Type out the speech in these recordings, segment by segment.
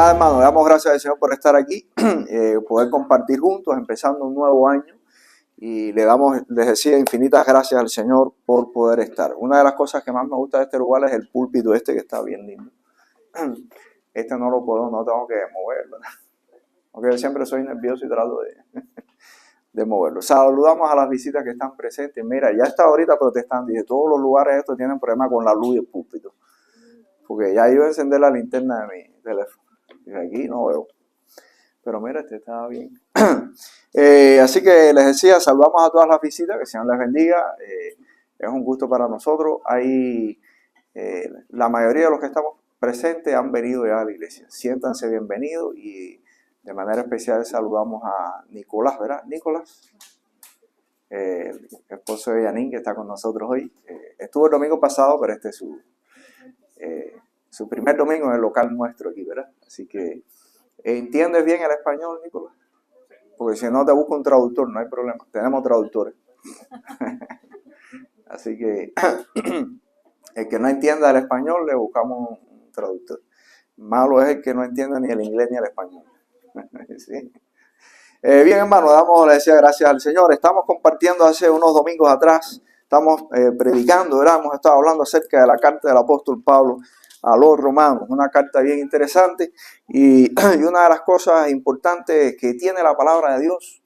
Nada, hermano, le damos gracias al Señor por estar aquí, poder compartir juntos, empezando un nuevo año. Y les decía, infinitas gracias al Señor por poder estar. Una de las cosas que más me gusta de este lugar es el púlpito este, que está bien lindo. Este no tengo que moverlo, porque yo siempre soy nervioso y trato de moverlo. Saludamos a las visitas que están presentes. Mira, ya está ahorita protestando y de todos los lugares estos tienen problemas con la luz y el púlpito, porque ya iba a encender la linterna de mi teléfono y aquí no veo. Pero mira, este está bien. Así que les decía, saludamos a todas las visitas, que el Señor les bendiga. Es un gusto para nosotros. La mayoría de los que estamos presentes han venido ya a la iglesia. Siéntanse bienvenidos y de manera especial saludamos a Nicolás, ¿verdad? Nicolás, el esposo de Yanin, que está con nosotros hoy. Estuvo el domingo pasado, pero este es su primer domingo en el local nuestro aquí, ¿verdad? Así que, ¿entiendes bien el español, Nicolás? Porque si no, te busco un traductor, no hay problema. Tenemos traductores. Así que el que no entienda el español, le buscamos un traductor. Malo es el que no entienda ni el inglés ni el español. ¿Sí? Bien, hermano, le decía gracias al Señor. Estamos compartiendo hace unos domingos atrás, estamos predicando, ¿verdad? Hemos estado hablando acerca de la carta del apóstol Pablo a los romanos, una carta bien interesante y una de las cosas importantes que tiene la palabra de Dios,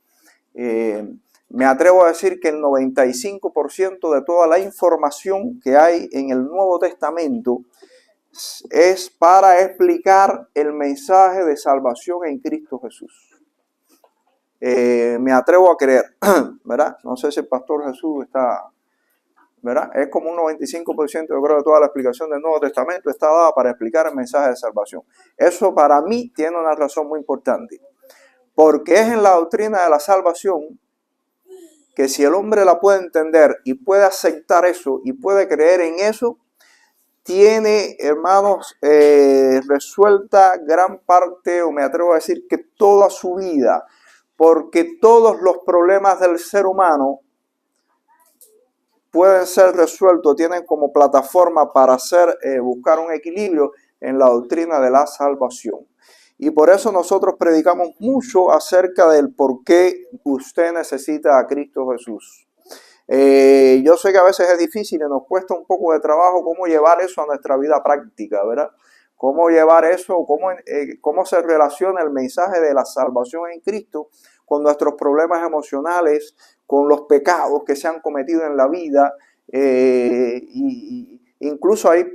me atrevo a decir que el 95% de toda la información que hay en el Nuevo Testamento es para explicar el mensaje de salvación en Cristo Jesús. Me atrevo a creer, ¿verdad? No sé si el pastor Jesús está, ¿verdad? Es como un 95%, yo creo, de toda la explicación del Nuevo Testamento está dada para explicar el mensaje de salvación. Eso para mí tiene una razón muy importante, porque es en la doctrina de la salvación que si el hombre la puede entender y puede aceptar eso y puede creer en eso, tiene, hermanos, resuelta gran parte, o me atrevo a decir que toda su vida, porque todos los problemas del ser humano pueden ser resueltos, tienen como plataforma para buscar un equilibrio en la doctrina de la salvación. Y por eso nosotros predicamos mucho acerca del por qué usted necesita a Cristo Jesús. Yo sé que a veces es difícil y nos cuesta un poco de trabajo cómo llevar eso a nuestra vida práctica, ¿verdad? Cómo llevar eso, cómo se relaciona el mensaje de la salvación en Cristo con nuestros problemas emocionales, con los pecados que se han cometido en la vida, y incluso hay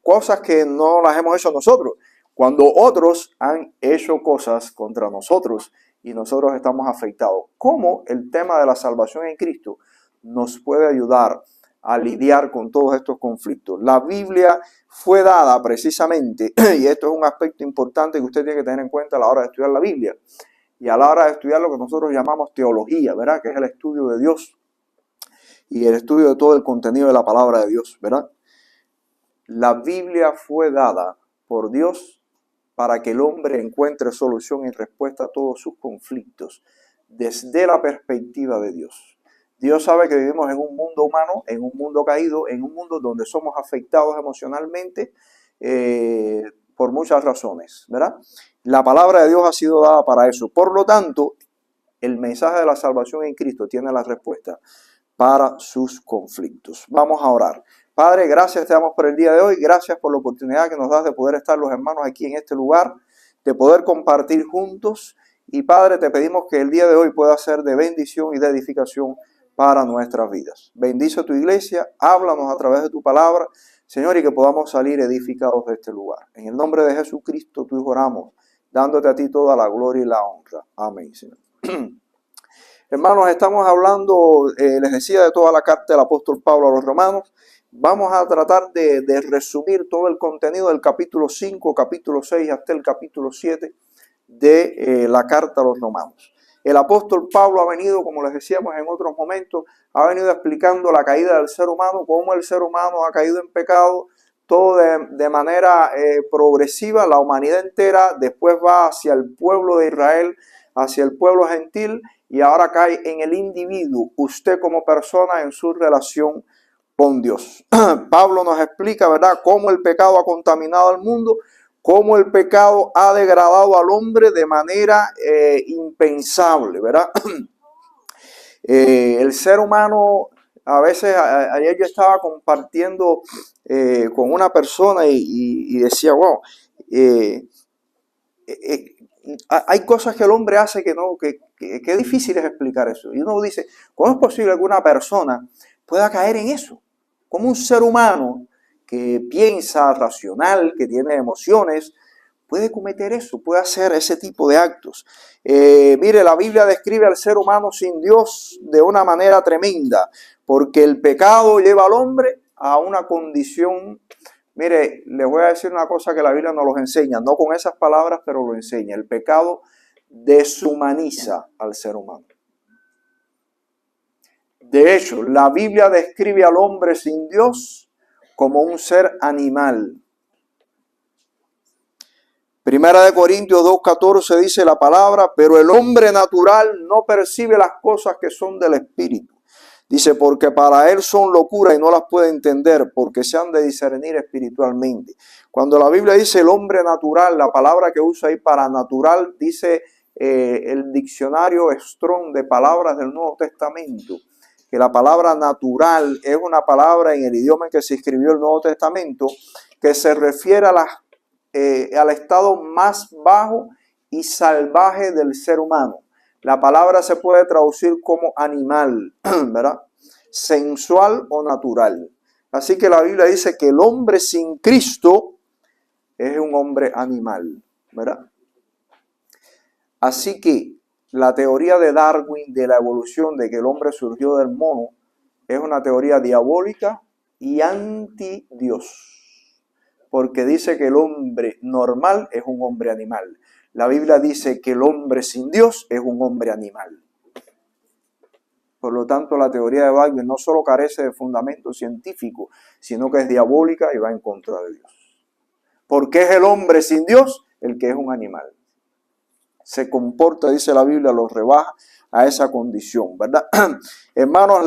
cosas que no las hemos hecho nosotros, cuando otros han hecho cosas contra nosotros y nosotros estamos afectados. ¿Cómo el tema de la salvación en Cristo nos puede ayudar a lidiar con todos estos conflictos? La Biblia fue dada precisamente, y esto es un aspecto importante que usted tiene que tener en cuenta a la hora de estudiar la Biblia y a la hora de estudiar lo que nosotros llamamos teología, ¿verdad? Que es el estudio de Dios y el estudio de todo el contenido de la palabra de Dios, ¿verdad? La Biblia fue dada por Dios para que el hombre encuentre solución y respuesta a todos sus conflictos desde la perspectiva de Dios. Dios sabe que vivimos en un mundo humano, en un mundo caído, en un mundo donde somos afectados emocionalmente por muchas razones, ¿verdad? La palabra de Dios ha sido dada para eso. Por lo tanto, el mensaje de la salvación en Cristo tiene la respuesta para sus conflictos. Vamos a orar. Padre, gracias te damos por el día de hoy. Gracias por la oportunidad que nos das de poder estar los hermanos aquí en este lugar, de poder compartir juntos. Y Padre, te pedimos que el día de hoy pueda ser de bendición y de edificación para nuestras vidas. Bendice tu iglesia, háblanos a través de tu palabra, Señor, y que podamos salir edificados de este lugar. En el nombre de Jesucristo, tu Hijo, oramos, dándote a ti toda la gloria y la honra. Amén, Señor. Hermanos, estamos hablando, les decía, de toda la carta del apóstol Pablo a los romanos. Vamos a tratar de resumir todo el contenido del capítulo 5, capítulo 6 hasta el capítulo 7 de la carta a los romanos. El apóstol Pablo ha venido, como les decíamos en otros momentos, ha venido explicando la caída del ser humano, cómo el ser humano ha caído en pecado, todo de manera progresiva, la humanidad entera, después va hacia el pueblo de Israel, hacia el pueblo gentil, y ahora cae en el individuo, usted como persona en su relación con Dios. Pablo nos explica, ¿verdad?, cómo el pecado ha contaminado al mundo, cómo el pecado ha degradado al hombre de manera impensable, ¿verdad? El ser humano, a veces, ayer yo estaba compartiendo con una persona y decía, wow, hay cosas que el hombre hace que no, que es difícil es explicar eso. Y uno dice, ¿cómo es posible que una persona pueda caer en eso? Como un ser humano que piensa, racional, que tiene emociones, puede cometer eso, puede hacer ese tipo de actos. Mire, la Biblia describe al ser humano sin Dios de una manera tremenda, porque el pecado lleva al hombre a una condición. Mire, les voy a decir una cosa que la Biblia nos los enseña, no con esas palabras, pero lo enseña. El pecado deshumaniza al ser humano. De hecho, la Biblia describe al hombre sin Dios como un ser animal. Primera de Corintios 2:14 dice la palabra, pero el hombre natural no percibe las cosas que son del Espíritu. Dice, porque para él son locura y no las puede entender, porque se han de discernir espiritualmente. Cuando la Biblia dice el hombre natural, la palabra que usa ahí para natural, dice el diccionario Strong de palabras del Nuevo Testamento, que la palabra natural es una palabra en el idioma en que se escribió el Nuevo Testamento, que se refiere a al estado más bajo y salvaje del ser humano. La palabra se puede traducir como animal, ¿verdad? Sensual o natural. Así que la Biblia dice que el hombre sin Cristo es un hombre animal, ¿verdad? Así que la teoría de Darwin de la evolución, de que el hombre surgió del mono, es una teoría diabólica y anti-Dios. Porque dice que el hombre normal es un hombre animal. La Biblia dice que el hombre sin Dios es un hombre animal. Por lo tanto, la teoría de Darwin no solo carece de fundamento científico, sino que es diabólica y va en contra de Dios. Porque es el hombre sin Dios el que es un animal. Se comporta, dice la Biblia, lo rebaja a esa condición, ¿verdad? Hermanos,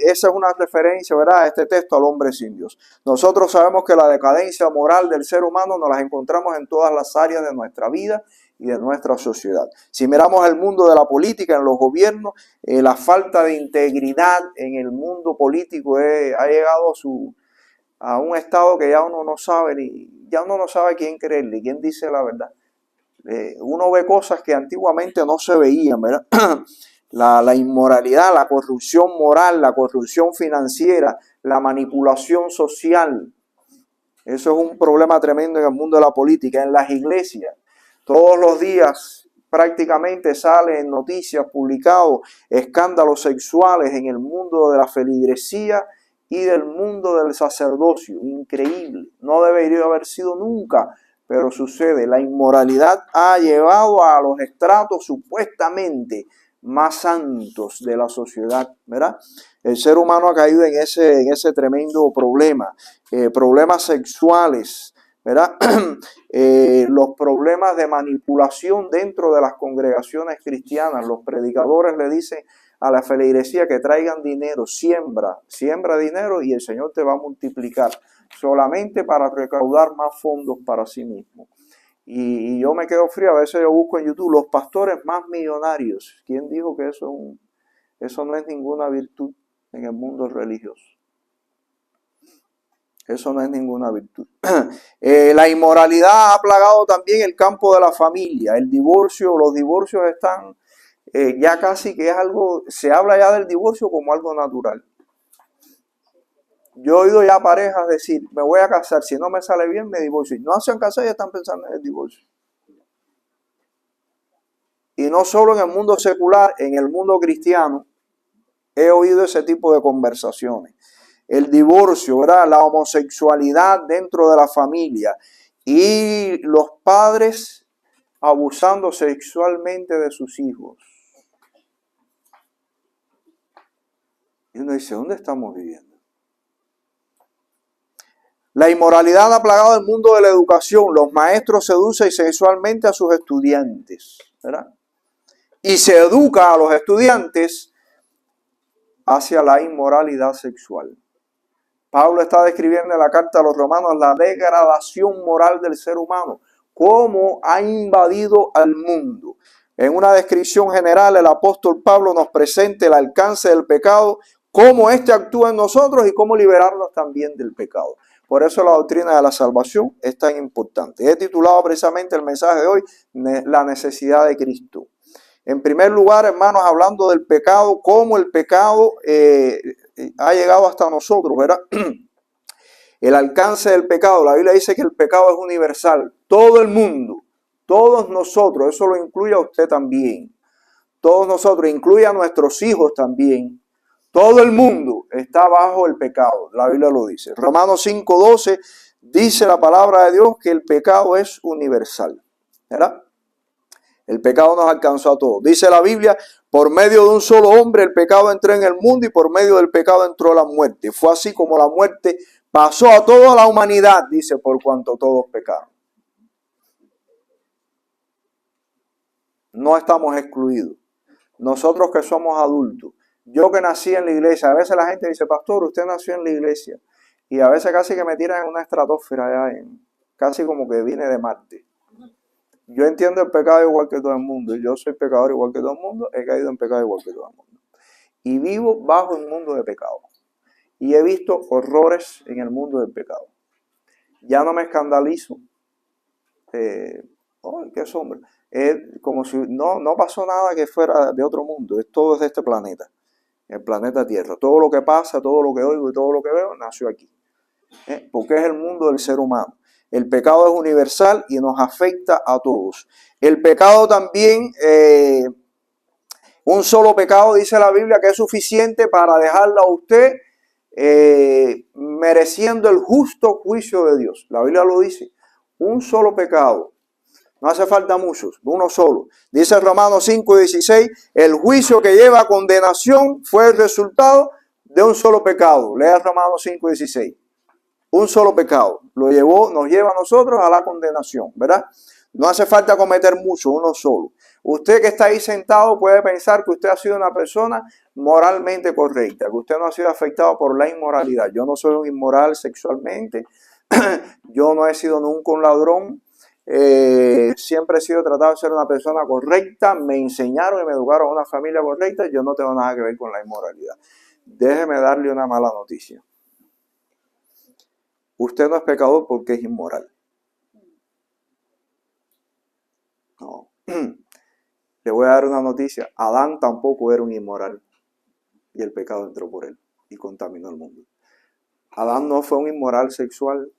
esa es una referencia, ¿verdad?, a este texto, al hombre sin Dios. Nosotros sabemos que la decadencia moral del ser humano nos la encontramos en todas las áreas de nuestra vida y de nuestra sociedad. Si miramos el mundo de la política, en los gobiernos, la falta de integridad en el mundo político ha llegado a un estado que ya uno no sabe quién creerle, quién dice la verdad. Uno ve cosas que antiguamente no se veían, ¿verdad? La inmoralidad, la corrupción moral, la corrupción financiera, la manipulación social. Eso es un problema tremendo en el mundo de la política. En las iglesias, todos los días prácticamente salen noticias publicados, escándalos sexuales en el mundo de la feligresía y del mundo del sacerdocio. Increíble. No debería haber sido nunca. Pero sucede, la inmoralidad ha llevado a los estratos supuestamente más santos de la sociedad, ¿verdad? El ser humano ha caído en ese tremendo problema. Problemas sexuales, ¿verdad? Los problemas de manipulación dentro de las congregaciones cristianas. Los predicadores le dicen a la feligresía que traigan dinero, siembra dinero y el Señor te va a multiplicar, solamente para recaudar más fondos para sí mismo. Y yo me quedo frío, a veces yo busco en YouTube los pastores más millonarios. ¿Quién dijo que eso no es ninguna virtud en el mundo religioso? Eso no es ninguna virtud. La inmoralidad ha plagado también el campo de la familia. El divorcio, los divorcios están ya casi que es algo, se habla ya del divorcio como algo natural. Yo he oído ya parejas decir, me voy a casar, si no me sale bien me divorcio. No se han casado y están pensando en el divorcio. Y no solo en el mundo secular, en el mundo cristiano he oído ese tipo de conversaciones. El divorcio, ¿verdad?, la homosexualidad dentro de la familia y los padres abusando sexualmente de sus hijos. Y uno dice, ¿dónde estamos viviendo? La inmoralidad ha plagado el mundo de la educación. Los maestros seducen sexualmente a sus estudiantes, ¿verdad? Y se educa a los estudiantes hacia la inmoralidad sexual. Pablo está describiendo en la carta a los romanos la degradación moral del ser humano, cómo ha invadido al mundo. En una descripción general, el apóstol Pablo nos presenta el alcance del pecado, cómo éste actúa en nosotros y cómo liberarnos también del pecado. Por eso la doctrina de la salvación es tan importante. He titulado precisamente el mensaje de hoy, la necesidad de Cristo. En primer lugar, hermanos, hablando del pecado, cómo el pecado ha llegado hasta nosotros, ¿verdad? El alcance del pecado, la Biblia dice que el pecado es universal. Todo el mundo, todos nosotros, eso lo incluye a usted también. Todos nosotros, incluye a nuestros hijos también. Todo el mundo está bajo el pecado, la Biblia lo dice. Romanos 5:12 dice la palabra de Dios que el pecado es universal, ¿verdad? El pecado nos alcanzó a todos. Dice la Biblia, por medio de un solo hombre el pecado entró en el mundo y por medio del pecado entró la muerte. Fue así como la muerte pasó a toda la humanidad, dice, por cuanto todos pecaron. No estamos excluidos. Nosotros que somos adultos. Yo que nací en la iglesia, a veces la gente dice, pastor, usted nació en la iglesia. Y a veces casi que me tiran en una estratosfera, casi como que vine de Marte. Yo entiendo el pecado igual que todo el mundo. Yo soy pecador igual que todo el mundo. He caído en pecado igual que todo el mundo. Y vivo bajo un mundo de pecado. Y he visto horrores en el mundo del pecado. Ya no me escandalizo. ¡Ay, qué sombra! Es como si no pasó nada que fuera de otro mundo. Todo es de este planeta. El planeta Tierra. Todo lo que pasa, todo lo que oigo y todo lo que veo, nació aquí. Porque es el mundo del ser humano. El pecado es universal y nos afecta a todos. El pecado también, un solo pecado, dice la Biblia, que es suficiente para dejarlo a usted mereciendo el justo juicio de Dios. La Biblia lo dice. Un solo pecado. No hace falta muchos, uno solo. Dice Romanos 5:16, el juicio que lleva a condenación fue el resultado de un solo pecado. Lea Romanos 5:16. Un solo pecado nos lleva a nosotros a la condenación, ¿verdad? No hace falta cometer mucho, uno solo. Usted que está ahí sentado puede pensar que usted ha sido una persona moralmente correcta, que usted no ha sido afectado por la inmoralidad. Yo no soy un inmoral sexualmente, yo no he sido nunca un ladrón, siempre he sido tratado de ser una persona correcta, me enseñaron y me educaron a una familia correcta, yo no tengo nada que ver con la inmoralidad. Déjeme darle una mala noticia. Usted no es pecador porque es inmoral. No. Le voy a dar una noticia. Adán tampoco era un inmoral. Y el pecado entró por él y contaminó el mundo. Adán no fue un inmoral sexual.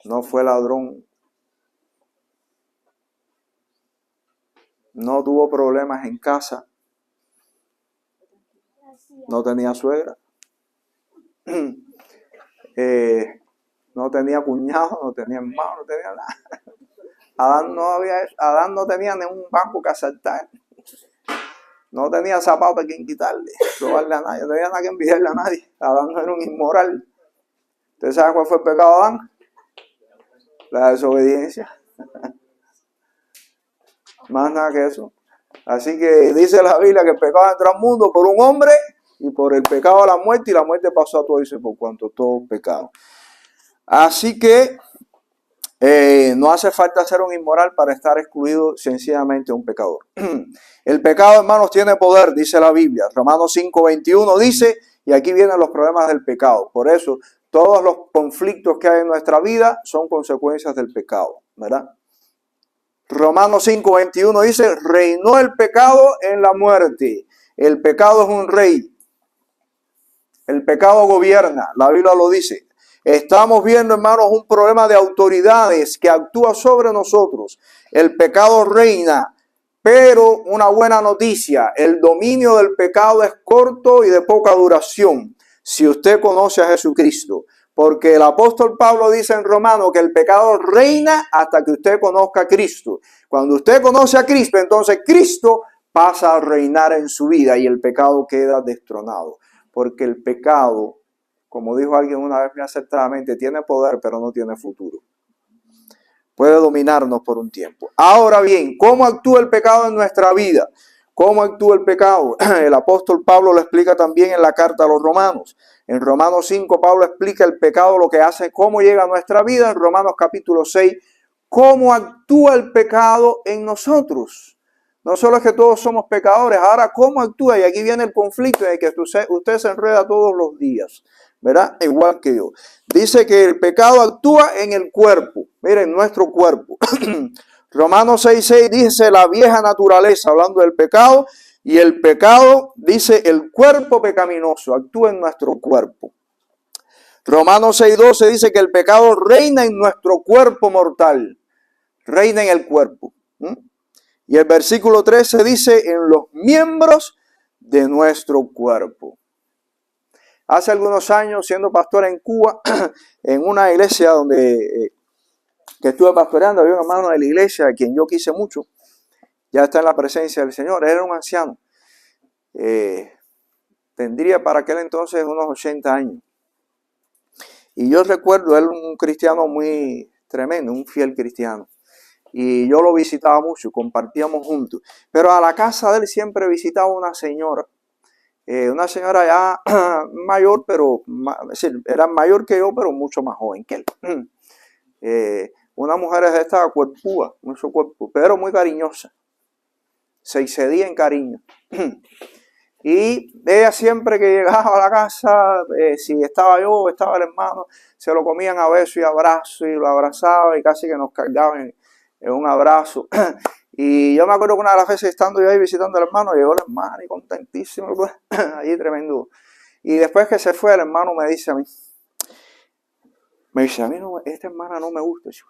No fue ladrón. No tuvo problemas en casa. No tenía suegra. No tenía cuñado, no tenía hermano, no tenía nada. Adán no tenía ni un banco que asaltar. No tenía zapatos a quien quitarle, robarle a nadie, no tenía nada que envidiarle a nadie. Adán no era un inmoral. ¿Usted sabe cuál fue el pecado de Adán? La desobediencia. Más nada que eso. Así que dice la Biblia que el pecado entró al mundo por un hombre y por el pecado a la muerte, y la muerte pasó a todos, dice, por cuanto todo pecado. Así que no hace falta ser un inmoral para estar excluido sencillamente un pecador. El pecado, hermanos, tiene poder, dice la Biblia. Romanos 5:21 dice, y aquí vienen los problemas del pecado. Por eso, todos los conflictos que hay en nuestra vida son consecuencias del pecado, ¿verdad? Romanos 5:21 dice, reinó el pecado en la muerte. El pecado es un rey. El pecado gobierna, la Biblia lo dice. Estamos viendo, hermanos, un problema de autoridades que actúa sobre nosotros. El pecado reina, pero una buena noticia, el dominio del pecado es corto y de poca duración, si usted conoce a Jesucristo. Porque el apóstol Pablo dice en Romanos que el pecado reina hasta que usted conozca a Cristo. Cuando usted conoce a Cristo, entonces Cristo pasa a reinar en su vida y el pecado queda destronado. Porque el pecado, como dijo alguien una vez muy acertadamente, tiene poder pero no tiene futuro. Puede dominarnos por un tiempo. Ahora bien, ¿cómo actúa el pecado en nuestra vida? ¿Cómo actúa el pecado? El apóstol Pablo lo explica también en la carta a los Romanos. En Romanos 5, Pablo explica el pecado, lo que hace, cómo llega a nuestra vida. En Romanos capítulo 6, cómo actúa el pecado en nosotros. No solo es que todos somos pecadores, ahora cómo actúa. Y aquí viene el conflicto en el que usted se enreda todos los días, ¿verdad? Igual que yo. Dice que el pecado actúa en el cuerpo. Miren, nuestro cuerpo. Romanos 6:6 dice la vieja naturaleza, hablando del pecado. Y el pecado, dice, el cuerpo pecaminoso actúa en nuestro cuerpo. Romanos 6:12 dice que el pecado reina en nuestro cuerpo mortal. Reina en el cuerpo. Y el versículo 13 dice en los miembros de nuestro cuerpo. Hace algunos años, siendo pastor en Cuba, en una iglesia que estuve pastoreando, había un hermano de la iglesia a quien yo quise mucho. Ya está en la presencia del Señor. Era un anciano. Tendría para aquel entonces unos 80 años. Y yo recuerdo, él un cristiano muy tremendo, un fiel cristiano. Y yo lo visitaba mucho, compartíamos juntos. Pero a la casa de él siempre visitaba una señora ya mayor, pero era mayor que yo, pero mucho más joven que él. Una mujer de esta cuerpúa, mucho cuerpo, pero muy cariñosa. Se excedía en cariño. Y ella siempre que llegaba a la casa, si estaba yo o estaba el hermano, se lo comían a beso y abrazo y lo abrazaba y casi que nos cargaban en un abrazo. Y yo me acuerdo que una de las veces estando yo ahí visitando al hermano, llegó el hermano y contentísimo, pues, allí tremendo. Y después que se fue, el hermano me dice a mí, no, esta hermana no me gusta, es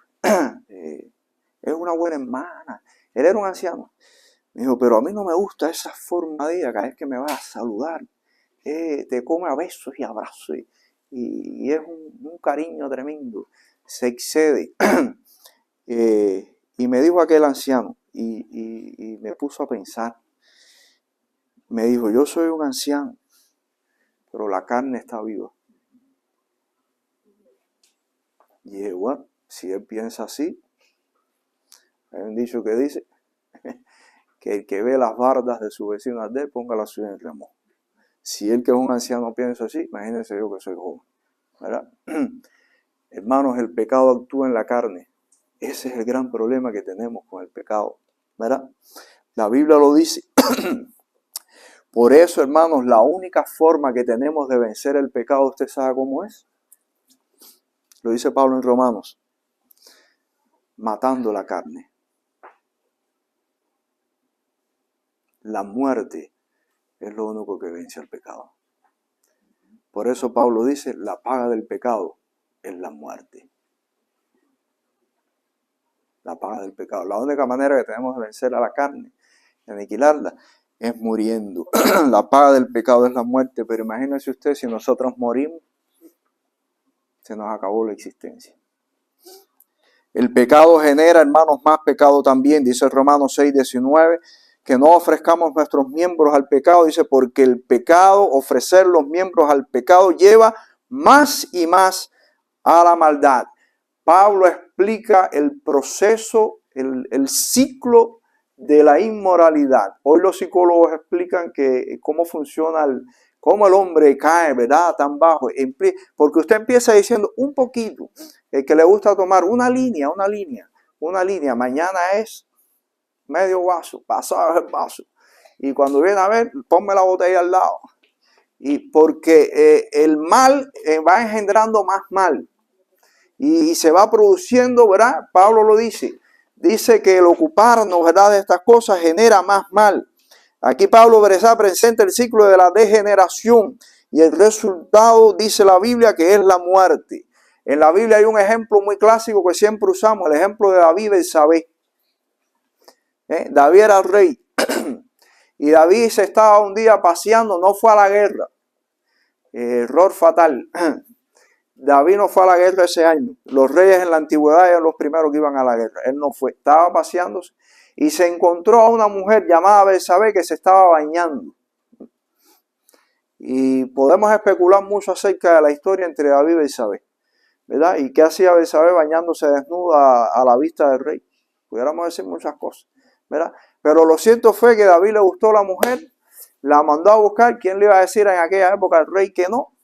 una buena hermana. Él era un anciano. Me dijo, pero a mí no me gusta esa forma de ella, cada vez que me va a saludar, te come a besos y abrazos, y es un cariño tremendo, se excede. Y me dijo aquel anciano, y me puso a pensar, me dijo, yo soy un anciano, pero la carne está viva. Y dije, bueno, si él piensa así, hay un dicho que dice, que el que ve las bardas de su vecino arder, ponga la suya en remojo. Si él que es un anciano piensa así, imagínense yo que soy joven, ¿verdad? Hermanos, el pecado actúa en la carne. Ese es el gran problema que tenemos con el pecado, ¿verdad? La Biblia lo dice. Por eso, hermanos, la única forma que tenemos de vencer el pecado, ¿usted sabe cómo es? Lo dice Pablo en Romanos. Matando la carne. La muerte es lo único que vence al pecado. Por eso Pablo dice, la paga del pecado es la muerte. La paga del pecado. La única manera que tenemos de vencer a la carne, de aniquilarla, es muriendo. La paga del pecado es la muerte, pero imagínese usted si nosotros morimos, se nos acabó la existencia. El pecado genera, hermanos, más pecado también, dice Romanos 6:19, que no ofrezcamos nuestros miembros al pecado, dice, porque el pecado, ofrecer los miembros al pecado, lleva más y más a la maldad. Pablo explica el proceso, el ciclo de la inmoralidad. Hoy los psicólogos explican cómo funciona, cómo el hombre cae, ¿verdad?, tan bajo. Porque usted empieza diciendo un poquito, el que le gusta tomar una línea, mañana es medio vaso, pasado es el vaso. Y cuando viene a ver, ponme la botella al lado. Y porque el mal va engendrando más mal. Y se va produciendo, ¿verdad? Pablo lo dice. Dice que el ocuparnos, ¿verdad?, de estas cosas genera más mal. Aquí Pablo presenta el ciclo de la degeneración. Y el resultado, dice la Biblia, que es la muerte. En la Biblia hay un ejemplo muy clásico que siempre usamos, el ejemplo de David y Betsabé. David era el rey. Y David se estaba un día paseando, no fue a la guerra. Error fatal. David no fue a la guerra ese año. Los reyes en la antigüedad eran los primeros que iban a la guerra. Él no fue. Estaba paseándose y se encontró a una mujer llamada Betsabé que se estaba bañando. Y podemos especular mucho acerca de la historia entre David y Betsabé, ¿verdad? Y qué hacía Betsabé bañándose desnuda a la vista del rey. Pudiéramos decir muchas cosas, ¿verdad? Pero lo cierto fue que David le gustó la mujer, la mandó a buscar. ¿Quién le iba a decir en aquella época al rey que no?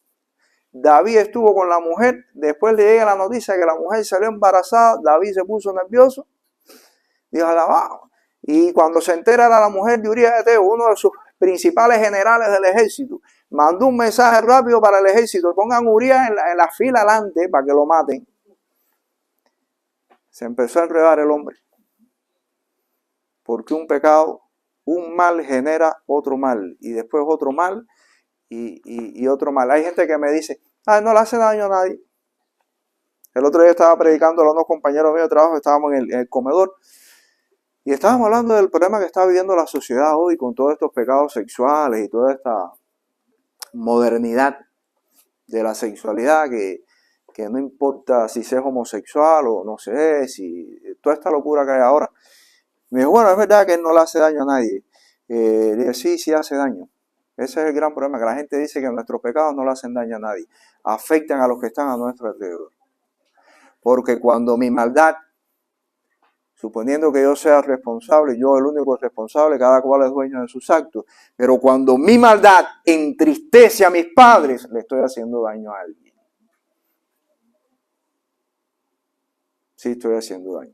David estuvo con la mujer, después le llega la noticia que la mujer salió embarazada, David se puso nervioso, dijo, alabado. Y cuando se entera era la mujer de Urías de Eteo, uno de sus principales generales del ejército, mandó un mensaje rápido para el ejército, pongan Urías en la fila adelante para que lo maten. Se empezó a enredar el hombre, porque un pecado, un mal genera otro mal, y después otro mal, y otro mal. Hay gente que me dice, no le hace daño a nadie. El otro día estaba predicando a unos compañeros míos de trabajo, estábamos en el comedor, y estábamos hablando del problema que está viviendo la sociedad hoy con todos estos pecados sexuales y toda esta modernidad de la sexualidad que no importa si es homosexual o no sé, si toda esta locura que hay ahora. Me dijo, bueno, es verdad que él no le hace daño a nadie. Le dije, sí hace daño. Ese es el gran problema, que la gente dice que nuestros pecados no le hacen daño a nadie, afectan a los que están a nuestro alrededor. Porque cuando mi maldad, suponiendo que yo sea responsable, yo el único responsable, cada cual es dueño de sus actos, pero cuando mi maldad entristece a mis padres, le estoy haciendo daño a alguien. Sí, estoy haciendo daño.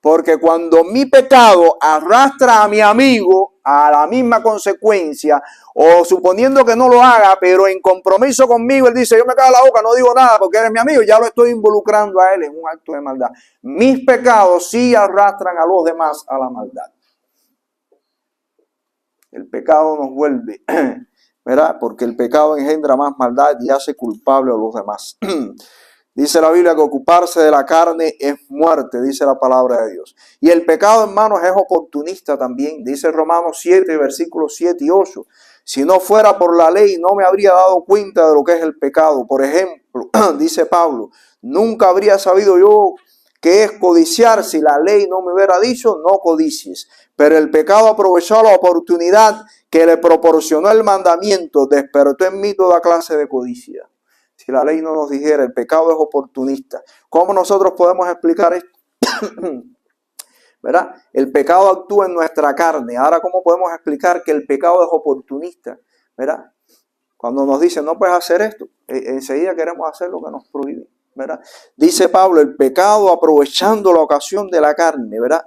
Porque cuando mi pecado arrastra a mi amigo a la misma consecuencia, o suponiendo que no lo haga, pero en compromiso conmigo, él dice, yo me callo la boca, no digo nada porque eres mi amigo, ya lo estoy involucrando a él en un acto de maldad. Mis pecados sí arrastran a los demás a la maldad. El pecado nos vuelve, ¿verdad? Porque el pecado engendra más maldad y hace culpable a los demás. Dice la Biblia que ocuparse de la carne es muerte, dice la palabra de Dios. Y el pecado, hermanos, es oportunista también. Dice Romanos 7, versículos 7 y 8. Si no fuera por la ley, no me habría dado cuenta de lo que es el pecado. Por ejemplo, dice Pablo, nunca habría sabido yo qué es codiciar si la ley no me hubiera dicho, no codicies. Pero el pecado aprovechó la oportunidad que le proporcionó el mandamiento, despertó en mí toda clase de codicia. Si la ley no nos dijera, el pecado es oportunista. ¿Cómo nosotros podemos explicar esto? ¿Verdad? El pecado actúa en nuestra carne. Ahora, ¿cómo podemos explicar que el pecado es oportunista? ¿Verdad? Cuando nos dicen, no puedes hacer esto, enseguida queremos hacer lo que nos prohíbe. ¿Verdad? Dice Pablo, el pecado aprovechando la ocasión de la carne. ¿Verdad?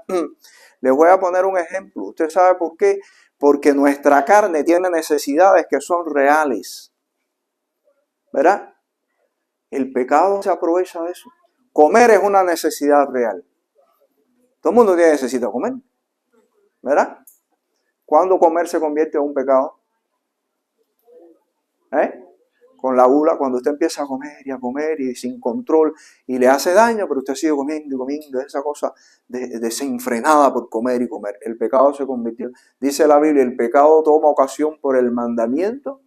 Les voy a poner un ejemplo. ¿Usted sabe por qué? Porque nuestra carne tiene necesidades que son reales. ¿Verdad? El pecado se aprovecha de eso. Comer es una necesidad real. Todo el mundo necesita comer, ¿verdad? ¿Cuándo comer se convierte en un pecado? Con la gula, cuando usted empieza a comer y sin control y le hace daño, pero usted sigue comiendo y comiendo, esa cosa desenfrenada por comer y comer. El pecado se convirtió. Dice la Biblia, el pecado toma ocasión por el mandamiento,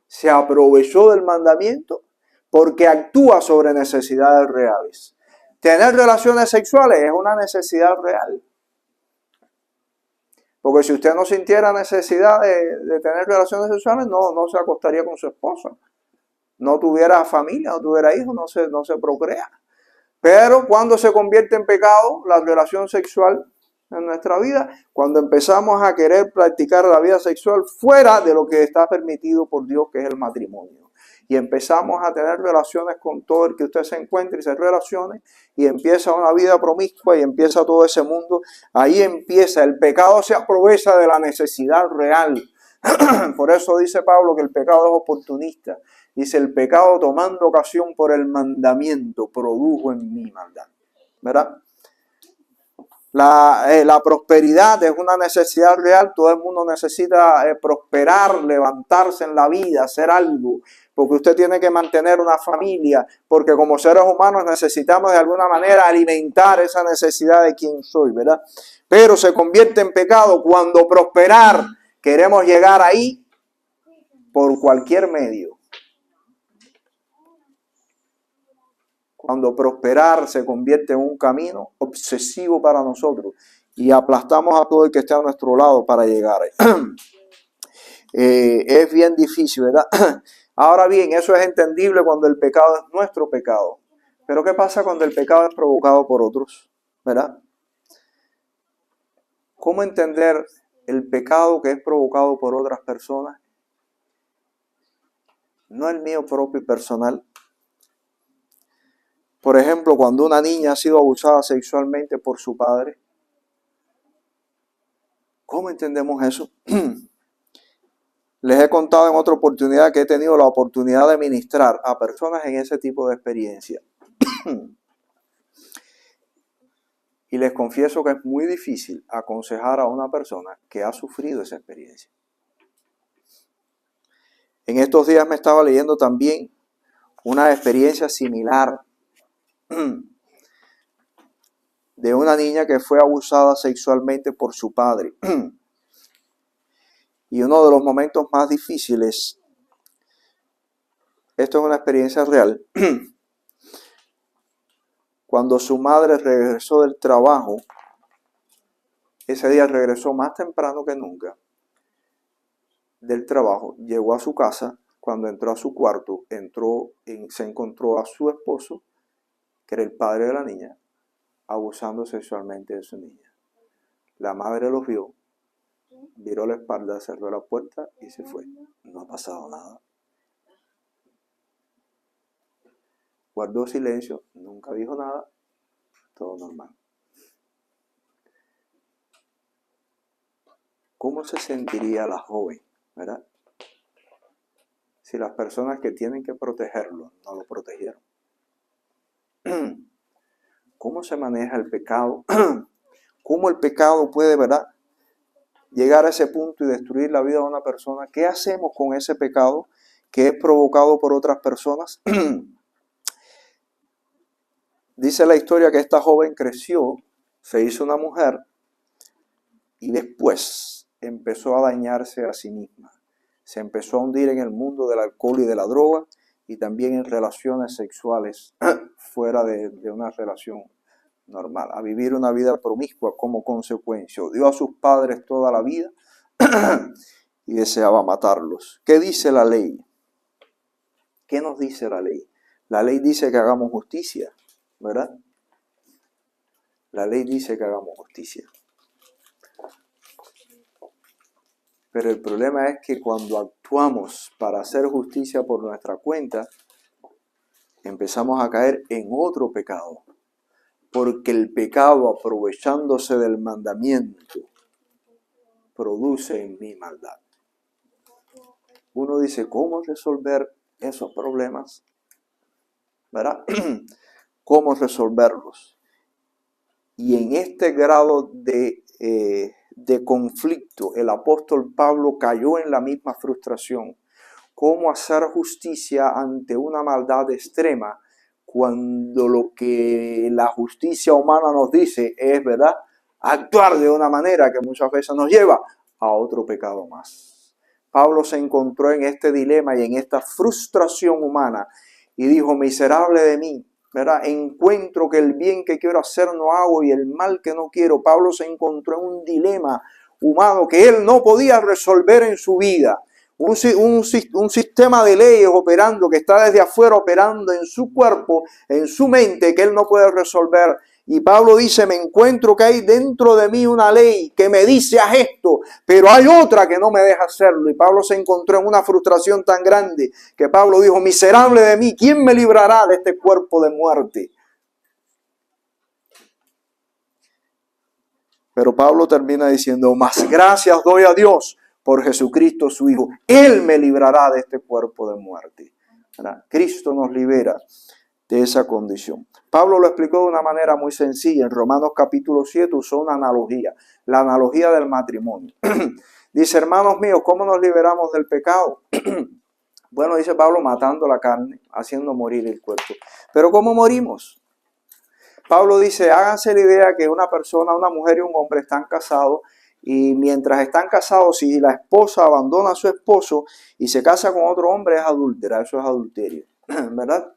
se aprovechó del mandamiento, porque actúa sobre necesidades reales. Tener relaciones sexuales es una necesidad real. Porque si usted no sintiera necesidad de tener relaciones sexuales, no se acostaría con su esposa. No tuviera familia, no tuviera hijos, no se procrea. Pero cuando se convierte en pecado la relación sexual en nuestra vida, cuando empezamos a querer practicar la vida sexual fuera de lo que está permitido por Dios, que es el matrimonio. Y empezamos a tener relaciones con todo el que usted se encuentre y se relacione, y empieza una vida promiscua y empieza todo ese mundo. Ahí empieza, el pecado se aprovecha de la necesidad real. Por eso dice Pablo que el pecado es oportunista. Dice, el pecado tomando ocasión por el mandamiento produjo en mí maldad. ¿Verdad? La prosperidad es una necesidad real. Todo el mundo necesita prosperar, levantarse en la vida, hacer algo, porque usted tiene que mantener una familia, porque como seres humanos necesitamos de alguna manera alimentar esa necesidad de quién soy, ¿verdad? Pero se convierte en pecado cuando prosperar queremos llegar ahí por cualquier medio. Cuando prosperar se convierte en un camino obsesivo para nosotros y aplastamos a todo el que esté a nuestro lado para llegar ahí. Es bien difícil, ¿verdad? Ahora bien, eso es entendible cuando el pecado es nuestro pecado. Pero ¿qué pasa cuando el pecado es provocado por otros? ¿Verdad? ¿Cómo entender el pecado que es provocado por otras personas? No el mío propio y personal. Por ejemplo, cuando una niña ha sido abusada sexualmente por su padre. ¿Cómo entendemos eso? Les he contado en otra oportunidad que he tenido la oportunidad de ministrar a personas en ese tipo de experiencia. Y les confieso que es muy difícil aconsejar a una persona que ha sufrido esa experiencia. En estos días me estaba leyendo también una experiencia similar de una niña que fue abusada sexualmente por su padre. Y uno de los momentos más difíciles, esto es una experiencia real, cuando su madre regresó del trabajo, ese día regresó más temprano que nunca del trabajo, llegó a su casa, cuando entró a su cuarto, se encontró a su esposo, que era el padre de la niña, abusando sexualmente de su niña. La madre los vio, viró la espalda, cerró la puerta y se fue. No ha pasado nada. Guardó silencio, nunca dijo nada, todo normal. ¿Cómo se sentiría la joven, verdad? Si las personas que tienen que protegerlo no lo protegieron. ¿Cómo se maneja el pecado? ¿Cómo el pecado puede, verdad, llegar a ese punto y destruir la vida de una persona? ¿Qué hacemos con ese pecado que es provocado por otras personas? Dice la historia que esta joven creció, se hizo una mujer y después empezó a dañarse a sí misma. Se empezó a hundir en el mundo del alcohol y de la droga y también en relaciones sexuales fuera de una relación normal, a vivir una vida promiscua como consecuencia. Odió a sus padres toda la vida y deseaba matarlos. ¿Qué dice la ley? ¿Qué nos dice la ley? La ley dice que hagamos justicia, ¿verdad? La ley dice que hagamos justicia. Pero el problema es que cuando actuamos para hacer justicia por nuestra cuenta, empezamos a caer en otro pecado. Porque el pecado, aprovechándose del mandamiento, produce en mí maldad. Uno dice, ¿cómo resolver esos problemas? ¿Verdad? ¿Cómo resolverlos? Y en este grado de conflicto, el apóstol Pablo cayó en la misma frustración. ¿Cómo hacer justicia ante una maldad extrema cuando lo que la justicia humana nos dice es, ¿verdad?, actuar de una manera que muchas veces nos lleva a otro pecado más? Pablo se encontró en este dilema y en esta frustración humana y dijo, miserable de mí, ¿verdad? Encuentro que el bien que quiero hacer no hago y el mal que no quiero. Pablo se encontró en un dilema humano que él no podía resolver en su vida. Un sistema de leyes operando, que está desde afuera operando en su cuerpo, en su mente, que él no puede resolver. Y Pablo dice, me encuentro que hay dentro de mí una ley que me dice haz esto, pero hay otra que no me deja hacerlo. Y Pablo se encontró en una frustración tan grande que Pablo dijo, miserable de mí, ¿quién me librará de este cuerpo de muerte? Pero Pablo termina diciendo, más gracias doy a Dios por Jesucristo su Hijo. Él me librará de este cuerpo de muerte. ¿Verdad? Cristo nos libera de esa condición. Pablo lo explicó de una manera muy sencilla. En Romanos capítulo 7 usó una analogía, la analogía del matrimonio. Dice, hermanos míos, ¿cómo nos liberamos del pecado? Bueno, dice Pablo, matando la carne, haciendo morir el cuerpo. ¿Pero cómo morimos? Pablo dice, háganse la idea que una persona, una mujer y un hombre están casados y mientras están casados, si la esposa abandona a su esposo y se casa con otro hombre, es adúltera, eso es adulterio, ¿verdad?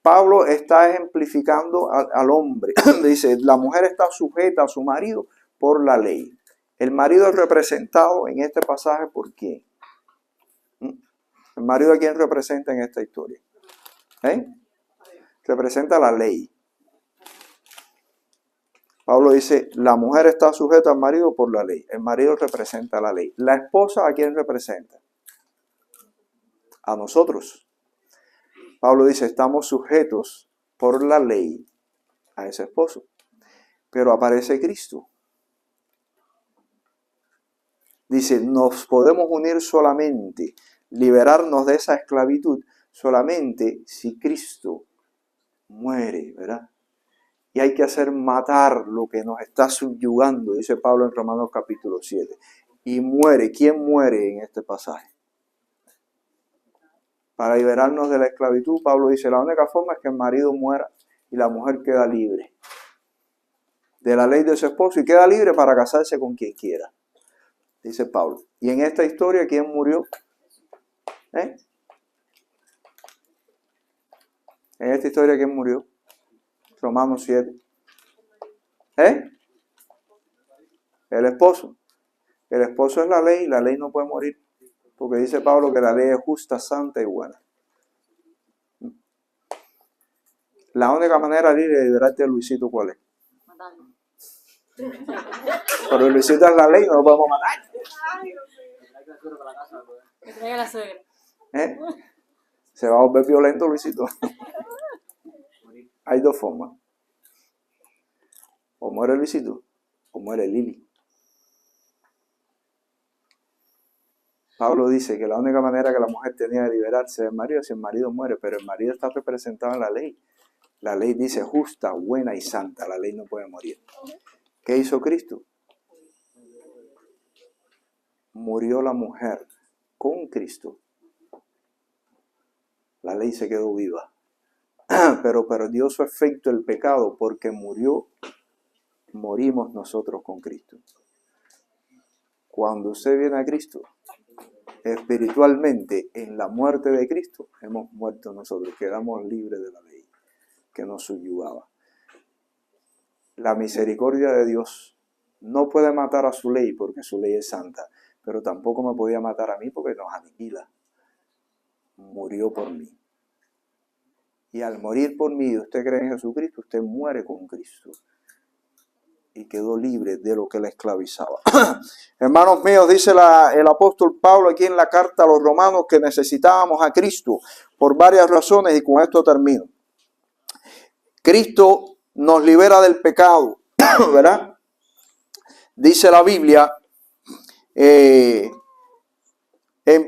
Pablo está ejemplificando al hombre. Dice, la mujer está sujeta a su marido por la ley. El marido es representado en este pasaje por ¿quién? ¿El marido a quién representa en esta historia? Representa la ley. Pablo dice, la mujer está sujeta al marido por la ley. El marido representa la ley. La esposa, ¿a quién representa? A nosotros. Pablo dice, estamos sujetos por la ley a ese esposo. Pero aparece Cristo. Dice, nos podemos unir solamente, liberarnos de esa esclavitud, solamente si Cristo muere, ¿verdad? Y hay que hacer matar lo que nos está subyugando, dice Pablo en Romanos capítulo 7. Y muere. ¿Quién muere en este pasaje? Para liberarnos de la esclavitud, Pablo dice, la única forma es que el marido muera y la mujer queda libre de la ley de su esposo y queda libre para casarse con quien quiera, dice Pablo. Y en esta historia, ¿quién murió? En esta historia, ¿quién murió? Romanos 7. El esposo. El esposo es la ley no puede morir. Porque dice Pablo que la ley es justa, santa y buena. La única manera de liberarte de Luisito, ¿cuál es? Matarlo. Pero Luisito es la ley, no lo podemos matar. Que traiga la suegra. Se va a volver violento Luisito. Hay dos formas. O muere Luisito, o muere Lili. Pablo dice que la única manera que la mujer tenía de liberarse del marido es si el marido muere, pero el marido está representado en la ley. La ley dice justa, buena y santa. La ley no puede morir. ¿Qué hizo Cristo? Murió la mujer con Cristo. La ley se quedó viva. Pero perdió su efecto el pecado porque morimos nosotros con Cristo. Cuando usted viene a Cristo, espiritualmente, en la muerte de Cristo, hemos muerto nosotros, quedamos libres de la ley que nos subyugaba. La misericordia de Dios no puede matar a su ley porque su ley es santa, pero tampoco me podía matar a mí porque nos aniquila. Murió por mí. Y al morir por mí, usted cree en Jesucristo, usted muere con Cristo. Y quedó libre de lo que le esclavizaba. Hermanos míos, dice el apóstol Pablo aquí en la carta a los romanos que necesitábamos a Cristo por varias razones y con esto termino. Cristo nos libera del pecado, ¿verdad? Dice la Biblia, en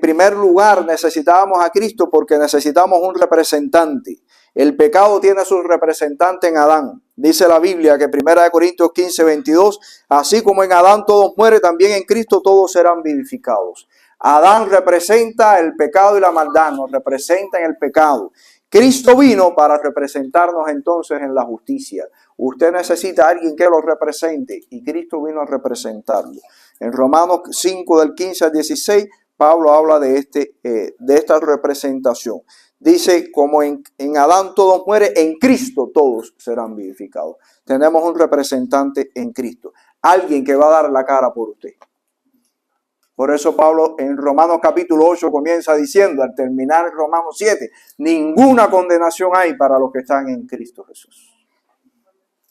primer lugar necesitábamos a Cristo porque necesitamos un representante. El pecado tiene su representante en Adán. Dice la Biblia que 1 Corintios 15, 22, así como en Adán todos mueren, también en Cristo todos serán vivificados. Adán representa el pecado y la maldad, nos representa en el pecado. Cristo vino para representarnos entonces en la justicia. Usted necesita a alguien que lo represente y Cristo vino a representarlo. En Romanos 5 del 15 al 16, Pablo habla de esta representación. Dice, como en Adán todos mueren, en Cristo todos serán vivificados. Tenemos un representante en Cristo. Alguien que va a dar la cara por usted. Por eso Pablo en Romanos capítulo 8 comienza diciendo, al terminar Romanos 7, ninguna condenación hay para los que están en Cristo Jesús.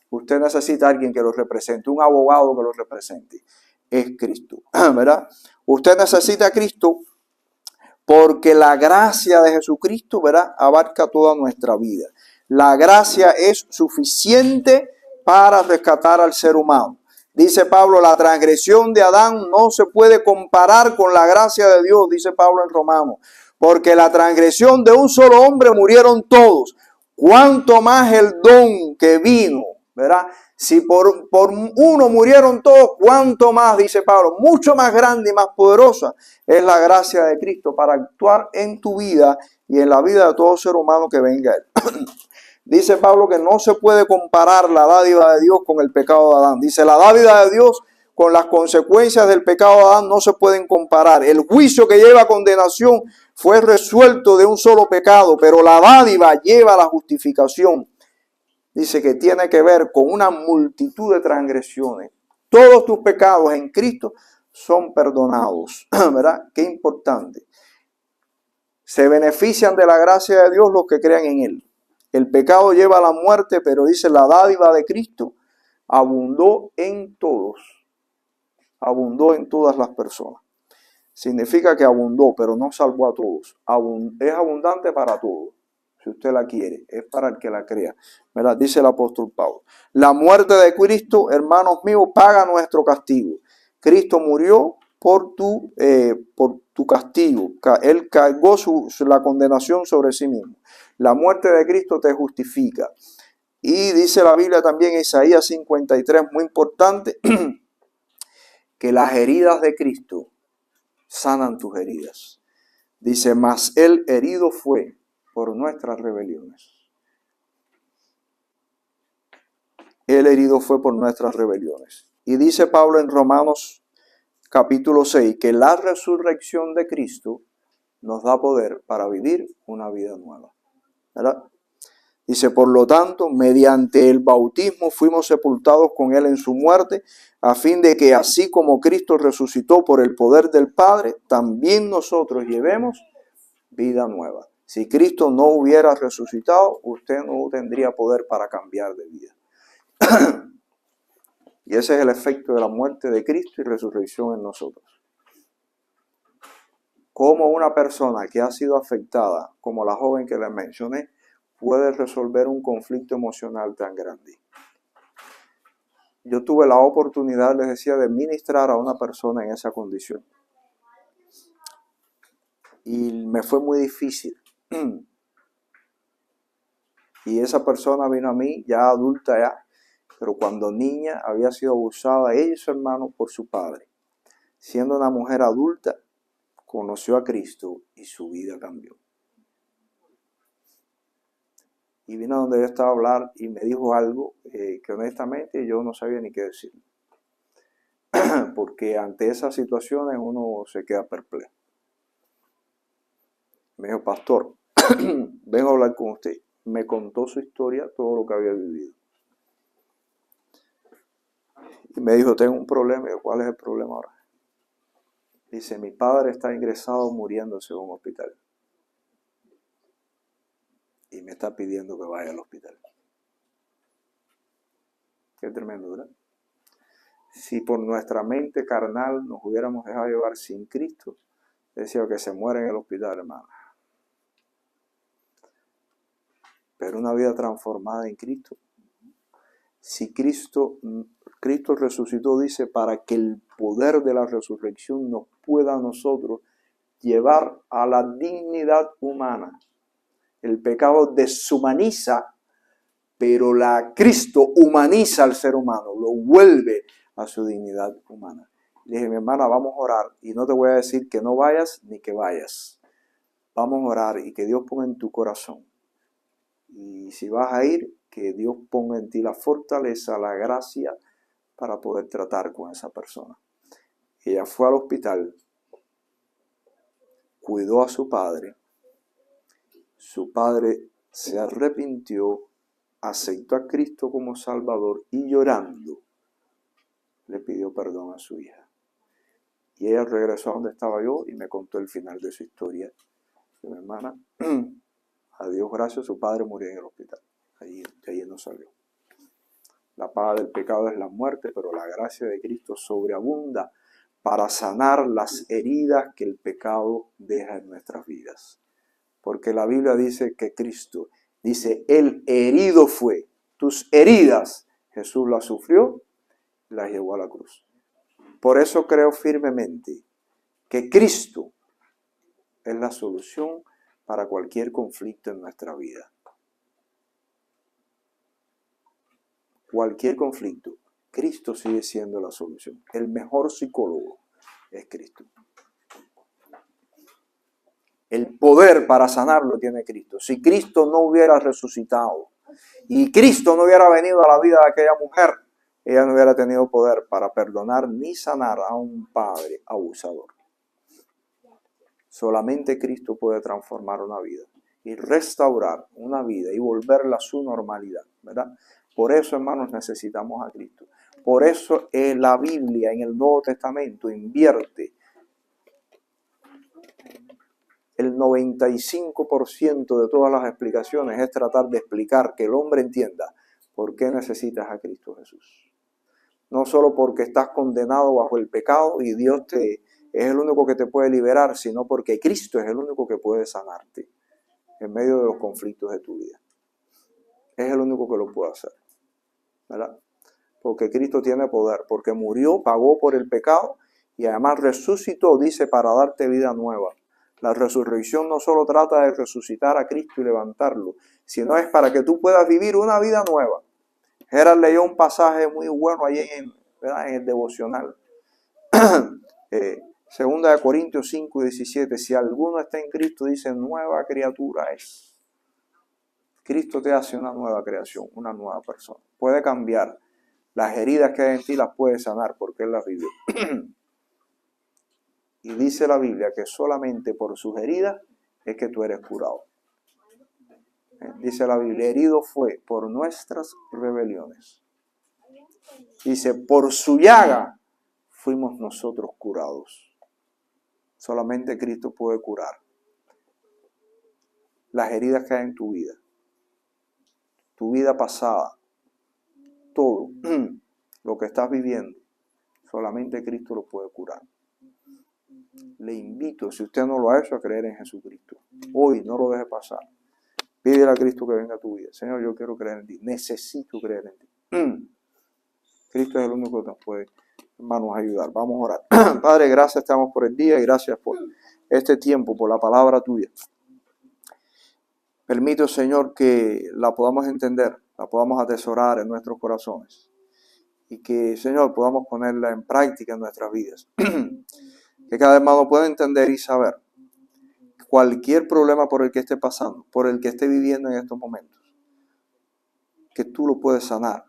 Usted necesita a alguien que lo represente, un abogado que lo represente. Es Cristo, ¿verdad? Usted necesita a Cristo porque la gracia de Jesucristo, ¿verdad?, abarca toda nuestra vida. La gracia es suficiente para rescatar al ser humano. Dice Pablo, la transgresión de Adán no se puede comparar con la gracia de Dios, dice Pablo en Romanos, porque la transgresión de un solo hombre murieron todos. Cuánto más el don que vino, ¿verdad? Si por uno murieron todos, cuánto más, dice Pablo, mucho más grande y más poderosa es la gracia de Cristo para actuar en tu vida y en la vida de todo ser humano que venga a él. Dice Pablo que no se puede comparar la dádiva de Dios con el pecado de Adán. Dice, la dádiva de Dios con las consecuencias del pecado de Adán no se pueden comparar. El juicio que lleva a condenación fue resuelto de un solo pecado, pero la dádiva lleva a la justificación. Dice que tiene que ver con una multitud de transgresiones. Todos tus pecados en Cristo son perdonados, ¿verdad? Qué importante. Se benefician de la gracia de Dios los que crean en Él. El pecado lleva a la muerte, pero dice la dádiva de Cristo abundó en todos, abundó en todas las personas. Significa que abundó, pero no salvó a todos. Es abundante para todos. Si usted la quiere, es para el que la crea. ¿Verdad? Dice el apóstol Pablo. La muerte de Cristo, hermanos míos, paga nuestro castigo. Cristo murió por tu castigo. Él cargó la condenación sobre sí mismo. La muerte de Cristo te justifica. Y dice la Biblia también en Isaías 53, muy importante, que las heridas de Cristo sanan tus heridas. Dice, mas él herido fue por nuestras rebeliones. Él herido fue por nuestras rebeliones. Y dice Pablo en Romanos capítulo 6, que la resurrección de Cristo nos da poder para vivir una vida nueva. ¿Verdad? Dice, por lo tanto, mediante el bautismo fuimos sepultados con él en su muerte, a fin de que así como Cristo resucitó por el poder del Padre, también nosotros llevemos vida nueva. Si Cristo no hubiera resucitado, usted no tendría poder para cambiar de vida. Y ese es el efecto de la muerte de Cristo y resurrección en nosotros. Como una persona que ha sido afectada, como la joven que les mencioné, puede resolver un conflicto emocional tan grande. Yo tuve la oportunidad, les decía, de ministrar a una persona en esa condición. Y me fue muy difícil. Y esa persona vino a mí, ya adulta ya, pero cuando niña había sido abusada ella y su hermano por su padre. Siendo una mujer adulta, conoció a Cristo y su vida cambió. Y vino donde yo estaba a hablar y me dijo algo que honestamente yo no sabía ni qué decir. Porque ante esas situaciones uno se queda perplejo. Me dijo, pastor, vengo a hablar con usted. Me contó su historia, todo lo que había vivido. Y me dijo, tengo un problema. Y yo, ¿cuál es el problema ahora? Dice, mi padre está ingresado muriéndose en un hospital. Y me está pidiendo que vaya al hospital. Qué tremendo, ¿verdad? Si por nuestra mente carnal nos hubiéramos dejado llevar sin Cristo, decía que se muere en el hospital, hermano. Pero una vida transformada en Cristo. Si Cristo resucitó, dice, para que el poder de la resurrección nos pueda a nosotros llevar a la dignidad humana. El pecado deshumaniza, pero Cristo humaniza al ser humano, lo vuelve a su dignidad humana. Le dije, mi hermana, vamos a orar y no te voy a decir que no vayas ni que vayas. Vamos a orar y que Dios ponga en tu corazón. Y si vas a ir, que Dios ponga en ti la fortaleza, la gracia para poder tratar con esa persona. Ella fue al hospital, cuidó a su padre se arrepintió, aceptó a Cristo como Salvador y llorando le pidió perdón a su hija. Y ella regresó a donde estaba yo y me contó el final de su historia. Y mi hermana, a Dios gracias, su padre murió en el hospital. De allí no salió. La paga del pecado es la muerte, pero la gracia de Cristo sobreabunda para sanar las heridas que el pecado deja en nuestras vidas. Porque la Biblia dice que Cristo, dice, Él herido fue. Tus heridas, Jesús las sufrió y las llevó a la cruz. Por eso creo firmemente que Cristo es la solución para cualquier conflicto en nuestra vida. Cualquier conflicto, Cristo sigue siendo la solución. El mejor psicólogo es Cristo. El poder para sanarlo tiene Cristo. Si Cristo no hubiera resucitado y Cristo no hubiera venido a la vida de aquella mujer, ella no hubiera tenido poder para perdonar ni sanar a un padre abusador. Solamente Cristo puede transformar una vida y restaurar una vida y volverla a su normalidad, ¿verdad? Por eso, hermanos, necesitamos a Cristo. Por eso la Biblia en el Nuevo Testamento invierte el 95% de todas las explicaciones es tratar de explicar que el hombre entienda por qué necesitas a Cristo Jesús. no solo porque estás condenado bajo el pecado y Dios es el único que te puede liberar, sino porque Cristo es el único que puede sanarte en medio de los conflictos de tu vida. Es el único que lo puede hacer, ¿verdad? Porque Cristo tiene poder, porque murió, pagó por el pecado y además resucitó, dice, para darte vida nueva. La resurrección no solo trata de resucitar a Cristo y levantarlo, sino es para que tú puedas vivir una vida nueva. Gerard leyó un pasaje muy bueno ahí en el devocional. Segunda de Corintios 5:17. Si alguno está en Cristo, dice, nueva criatura es. Cristo te hace una nueva creación, una nueva persona. Puede cambiar. Las heridas que hay en ti las puede sanar porque Él las vivió. Y dice la Biblia que solamente por sus heridas es que tú eres curado. Dice la Biblia, herido fue por nuestras rebeliones. Dice, por su llaga fuimos nosotros curados. Solamente Cristo puede curar las heridas que hay en tu vida pasada, todo lo que estás viviendo, solamente Cristo lo puede curar. Le invito, si usted no lo ha hecho, a creer en Jesucristo. Hoy no lo deje pasar. Pídele a Cristo que venga a tu vida. Señor, yo quiero creer en ti. Necesito creer en ti. Cristo es el único que nos puede, hermanos, ayudar. Vamos a orar. Padre, gracias te damos por el día y gracias por este tiempo, por la palabra tuya. Permito, Señor, que la podamos entender, la podamos atesorar en nuestros corazones. Y que, Señor, podamos ponerla en práctica en nuestras vidas. Que cada hermano pueda entender y saber cualquier problema por el que esté pasando, por el que esté viviendo en estos momentos, que tú lo puedes sanar,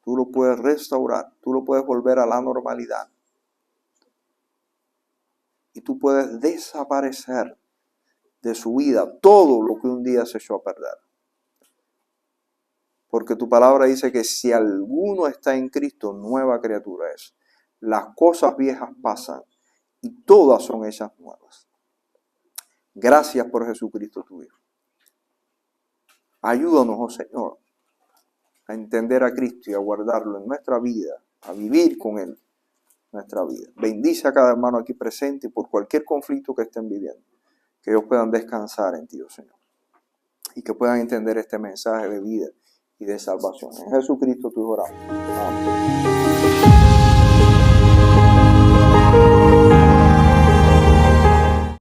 tú lo puedes restaurar, tú lo puedes volver a la normalidad. Y tú puedes desaparecer de su vida todo lo que un día se echó a perder. Porque tu palabra dice que si alguno está en Cristo, nueva criatura es. Las cosas viejas pasan y todas son hechas nuevas. Gracias por Jesucristo tu Hijo. Ayúdanos, oh Señor, a entender a Cristo y a guardarlo en nuestra vida, a vivir con Él nuestra vida. Bendice a cada hermano aquí presente y por cualquier conflicto que estén viviendo, que ellos puedan descansar en ti, oh Señor, y que puedan entender este mensaje de vida y de salvación. En Jesucristo tu Hijo oramos. Amén.